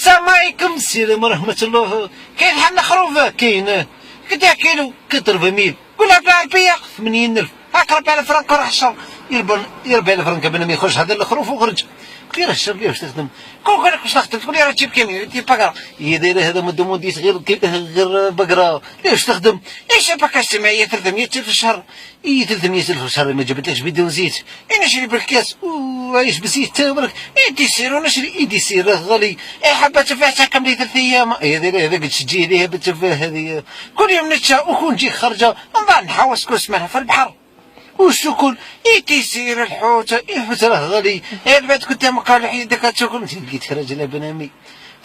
السلام عليكم. السلام ورحمة الله. كاين حنا خروفه كاين كدا كيلو 40000 قولها بالعربية 80000 هاك 4000 فرنك راه الشهر. 4000 فرنك قبل ما يخرج هذا الخروف وخرج. قلت لي راه الشهر واش تخدم؟ قال لك واش نخدم؟ تقول لي راه تجيب كامل تجيب بقرة. هي دايرة هذا ما دومونديش غير بقرة. واش تخدم؟ ايش باكا اجتماعية 300000 في الشهر. 300000 في الشهر ما جابتلكش بيدون زيت. انا نشري بالكاس وعايش بزيت تا برك. ايدي سير ونشري ايدي سير راه غالي. حبة تفاح تحكم لي 3 ايام. هي دايرة هذاك تشجي عليها بالتفاح هذه. كل يوم نتشا وكون نجي خارجة من بعد نحوس كل سمانة في البحر. والشكل تيسير الحوت راه غالي. بعد كنت مقالح يدك تشكل لقيت راجل بنامي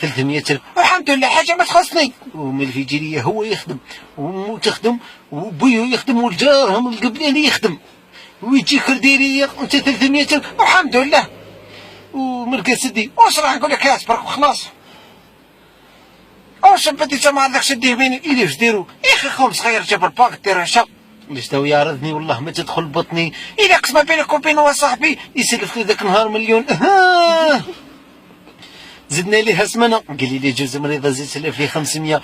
300000 والحمد لله حاجه ما تخصني. ومن في جيريه هو يخدم وامو تخدم وبويو يخدم والجارهم القبلاني يخدم ويجي كرديريه انت 300000 والحمد لله. وملقى سدي واش راح نقول لك يا برك وخلاص. واش بديت ما عندكش ديه بيني إلي واش ديرو يا اخي خوم صغير جاب الباك دير عشا ليش تو يعرضني والله ما تدخل بطني. إلا قسمة بينك وبين وصاحبي يسلف لي ذاك النهار مليون. زدنا ليها سمنة قال لي جوز مريضة زدت لي 500.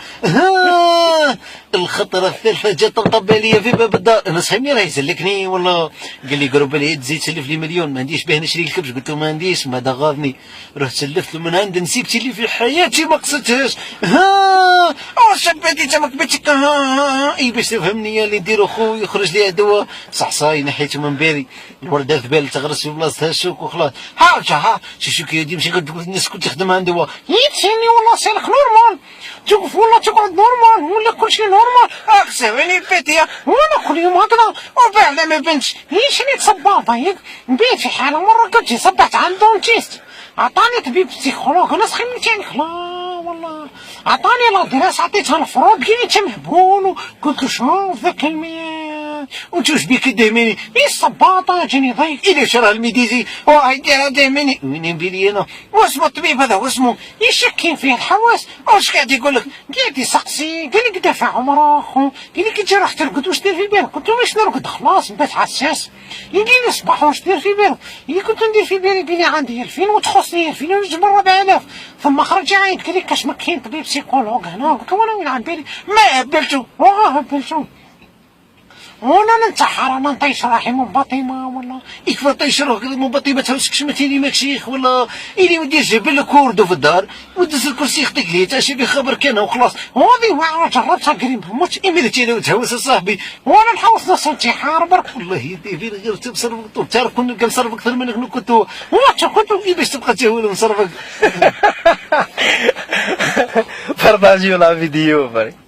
الخطرة الثالثة جات طنطب عليا في باب الدار. أنا صاحبي راه يسلكني والله. قال لي قرب عليا تزيد تسلف لي مليون ما عنديش باه نشري الكبش. قلت له ما عنديش ما دا غاضني. رحت سلفت له من عند نسيبتي اللي في حياتي ما قصدتهاش. واش بديت انت ما كبتش اي باش تفهمني اللي نديرو خو يخرج لي دواء صحصاي نحيته من بالي. الورده ذبال تغرس في بلاصتها الشوك وخلاص. ها شي شوك يدي ماشي قد الناس كنت تخدم عند دواء يتسيني والله سالك نورمال توقف والله تقعد نورمال ولا كلشي نورمال. سامعني الفاتيه وانا كل يوم هكذا وبعد ما بنتش هي شريت صباطه ياك نبيت في حاله مره قلت صبحت عند دونتيست عطاني طبيب بسيكولوج. انا سخمت يعني لا والله عطاني لا دراسه عطيتها الفروض قال لي انت مهبول. قلت له شوف ذاك المياه وتوش بيك دايماني اي الصباطه جاني ضيق الى شرا الميديزي وهيديها دايماني وين بيلي انا. واسمو الطبيب هذا واسمو يشكين فيه الحواس. واش قاعد يقول لك؟ قاعد يسقسي قال لك دافع عمره اخو قال لك انت راح ترقد واش دير في بالك؟ قلت له واش نرقد خلاص نبات حساس. قال لي الصباح واش دير في بالك؟ كنت ندير في بالي قال لي عندي 2000 وتخصني 2000 ونجبر 4000 ثم خرج عيط قال لي كاش ما كاين طبيب سيكولوج هنا. قلت له انا وين عن بالي ما هبلتو هبلتو وانا ننتحر انا نطيش راحي من باطمه والله يكفى طيش روحك من باطمه ما تهوسكش ما تيلي ماك شيخ والله. إلي ودي جاب لك كوردو في الدار ودز الكرسي يخطيك ليه تاشي في خبر كان وخلاص. هذه واعره جربتها قريب هموت ايميلتي انا وتهوس صاحبي وانا نحوس نص انتحار برك والله يدي فين غير تصرفك تعرف كنت كنصرف اكثر منك كنت كنت باش تبقى تهول نصرفك. Partagez la vidéo.